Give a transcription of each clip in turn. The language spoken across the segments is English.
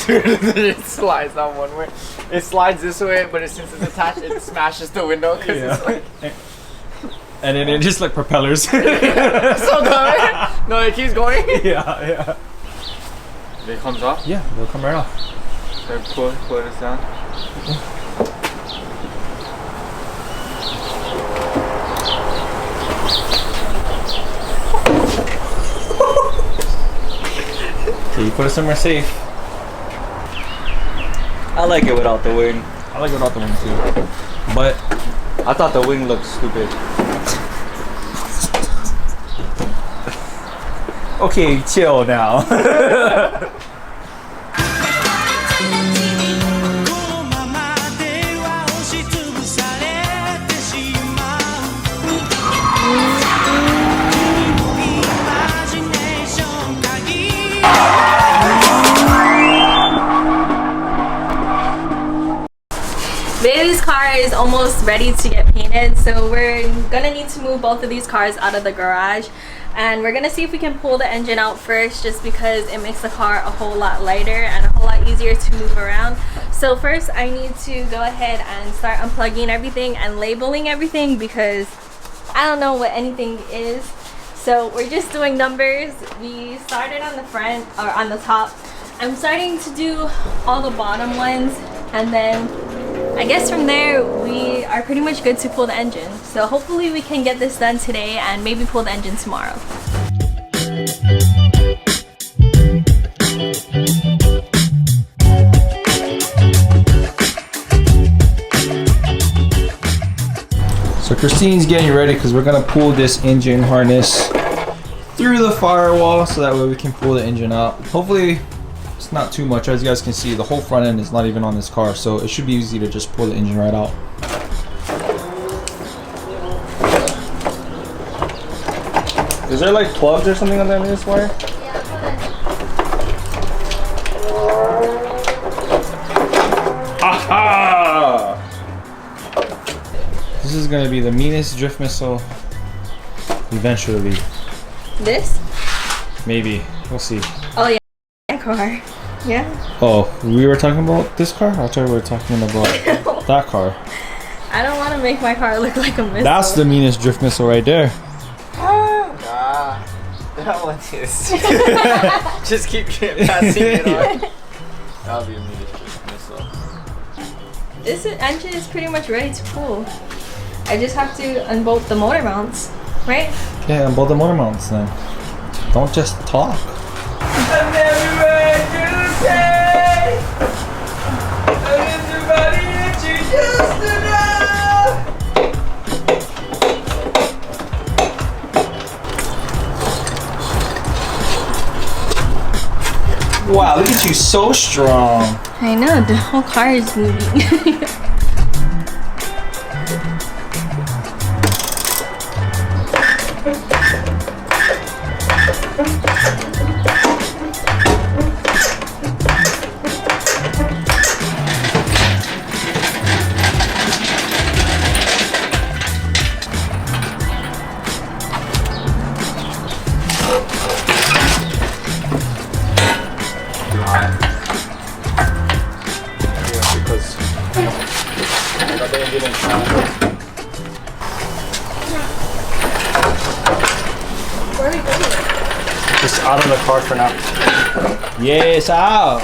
It slides on one way. It slides this way, but since it's attached, it smashes the window. It's like... And then it just like propellers. So dumb. No, it keeps going. Yeah. It comes off? Yeah, they'll come right off. So pull this down. So you put it somewhere safe. I like it without the wing. I like it without the wing too. But I thought the wing looked stupid. okay, chill now. Bailey's car is almost ready to get painted, so we're gonna need to move both of these cars out of the garage, and we're gonna see if we can pull the engine out first, just because it makes the car a whole lot lighter and a whole lot easier to move around. So first I need to go ahead and start unplugging everything and labeling everything, because I don't know what anything is. So we're just doing numbers. We started on the front, or on the top. I'm starting to do all the bottom ones, and then I guess from there we are pretty much good to pull the engine. So hopefully we can get this done today and maybe pull the engine tomorrow. So Christine's getting ready because we're gonna pull this engine harness through the firewall so that way we can pull the engine out. Hopefully it's not too much. As you guys can see, the whole front end is not even on this car, so it should be easy to just pull the engine right out. Is there like plugs or something on the end of this wire? Aha! This is gonna be the meanest drift missile eventually. This? Maybe. We'll see. Oh yeah, that car. Yeah. Oh, we were talking about this car? I thought we were talking about that car. I don't want to make my car look like a missile. That's the meanest drift missile right there. Nah, that one is. Just keep passing it on. That'll be a meanest drift missile. This engine is pretty much ready to pull. I just have to unbolt the motor mounts, right? Okay, unbolt the motor mounts then. Don't just talk. Wow, look at you, so strong. I know, the whole car is moving. Where are we going? Just out of the car for now. Yes, out.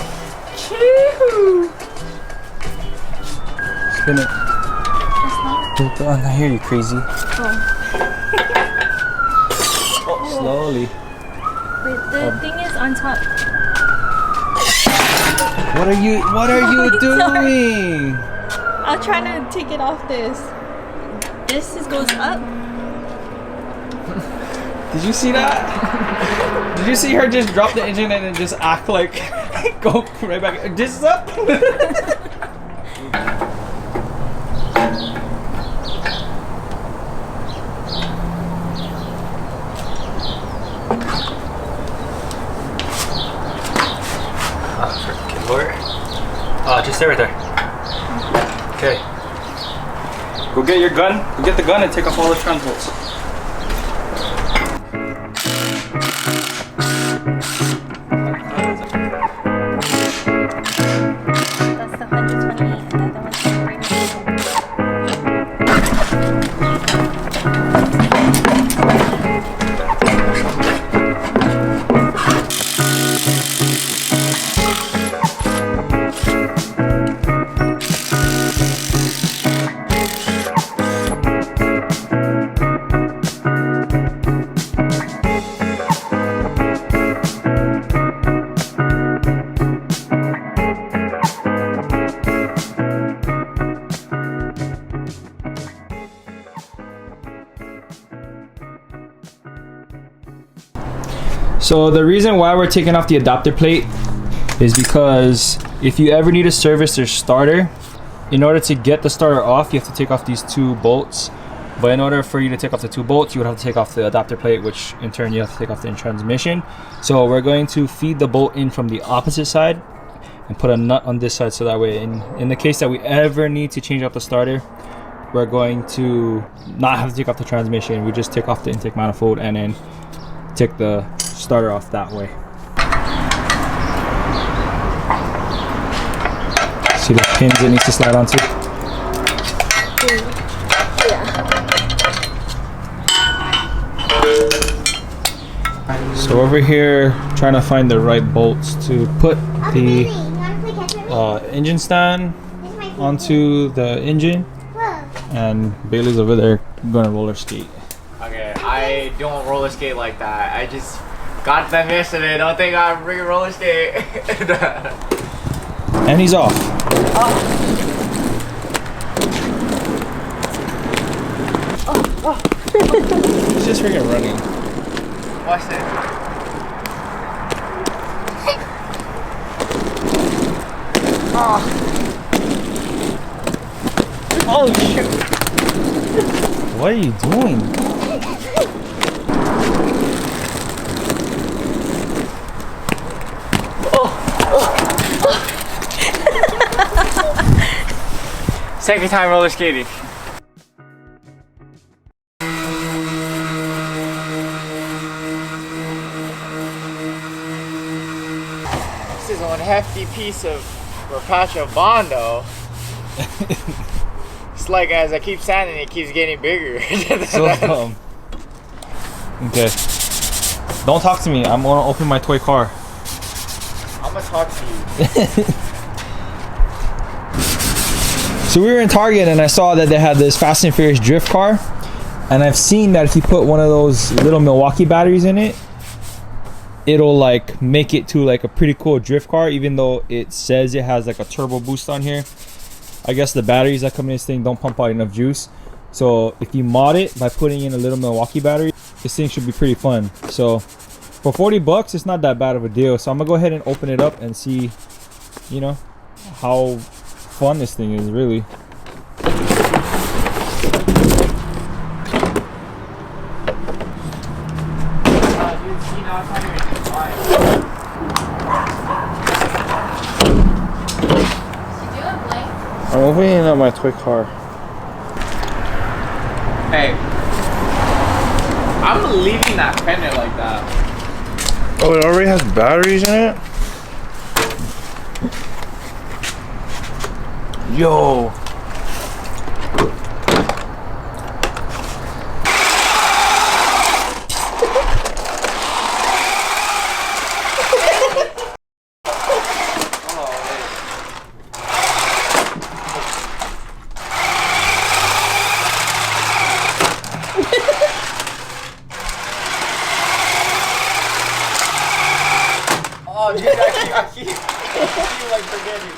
Choo! Spin it. Oh, I hear you, crazy. Oh. Slowly. Wait, the thing is on top. What are you doing? I'm trying to take it off this. This goes up. Did you see that? Did you see her just drop the engine and then just act like go right back? This is up. Just stay right there. Okay. Go get your gun. Go get the gun and take off all the trans bolts. So the reason why we're taking off the adapter plate is because if you ever need to service your starter, in order to get the starter off, you have to take off these 2 bolts. But in order for you to take off the 2 bolts, you would have to take off the adapter plate, which in turn you have to take off the transmission. So we're going to feed the bolt in from the opposite side and put a nut on this side, so that way in the case that we ever need to change out the starter, we're going to not have to take off the transmission. We just take off the intake manifold and then take the starter off that way. See the pins it needs to slide onto? So over here, trying to find the right bolts to put the engine stand onto the engine, and Bailey's over there gonna roller skate. Okay, I don't roller skate like that. I just got them yesterday. Don't think I bring a roller skate. And he's off. He's just freaking running. Watch this. Oh shoot! What are you doing? Second time roller skating. This is one hefty piece of Rapacho Bondo. It's like as I keep sanding, it keeps getting bigger. So dumb. Okay. Don't talk to me. I'm gonna open my toy car. I'm gonna talk to you. So we were in Target and I saw that they had this Fast and Furious drift car, and I've seen that if you put one of those little Milwaukee batteries in it, it'll like make it to like a pretty cool drift car, even though it says it has like a turbo boost on here. I guess the batteries that come in this thing don't pump out enough juice. So if you mod it by putting in a little Milwaukee battery, this thing should be pretty fun. So for 40 bucks, it's not that bad of a deal. So I'm gonna go ahead and open it up and see, you know, how fun this thing is really. I'm opening up my toy car. Hey, I'm leaving that pennant like that. Oh, it already has batteries in it? Yo. Oh, dude, I keep like forgetting.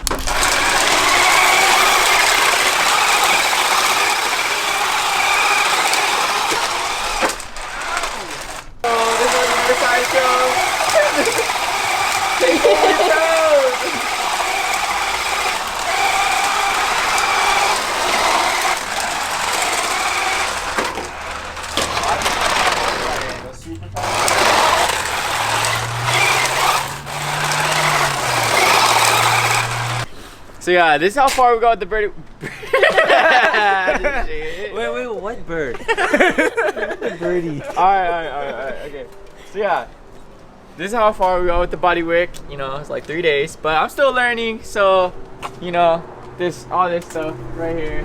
Oh, this was another sideshow. Take your toes. So yeah, this is how far we got with the birdie. Wait, what bird? Birdie. Alright, okay. So yeah, this is how far we got with the body wick. You know, it's like 3 days, but I'm still learning. So, you know, all this stuff right here.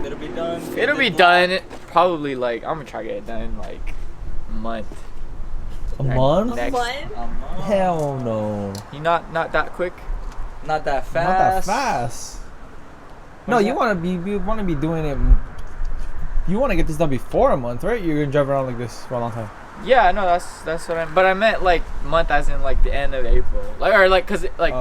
It'll be done. It'll be done probably like, I'm gonna try to get it done in like a month. A month? Next. Hell no. You not that quick? Not that fast. Not that fast. No, you want to be doing it. You want to get this done before a month, right? You're gonna drive around like this for a long time. Yeah, no, that's what I. But I meant like month as in like the end of April, like or like cause like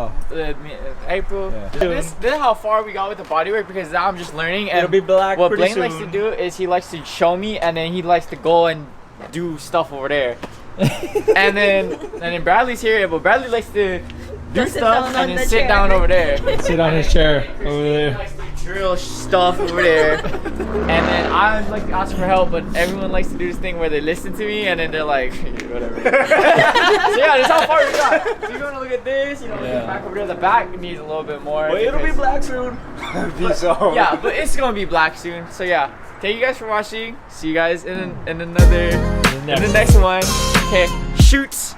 April. Yeah. This is how far we got with the bodywork because now I'm just learning. And It'll be black. what pretty Blaine likes to do is he likes to show me, and then he likes to go and do stuff over there. and then Bradley's here, but Bradley likes to do Just sit stuff down on and the then sit chair. down over there. Sit on his chair over He there. likes to drill stuff over there, and then I like to ask for help, but everyone likes to do this thing where they listen to me and then they're like, whatever. So yeah, that's how far we got. So you're gonna look at this, you know, Yeah. back over there. The back needs a little bit more. But it'll be because- black soon. Yeah, but it's gonna be black soon. So yeah, thank you guys for watching. See you guys in the next one. Okay, shoots.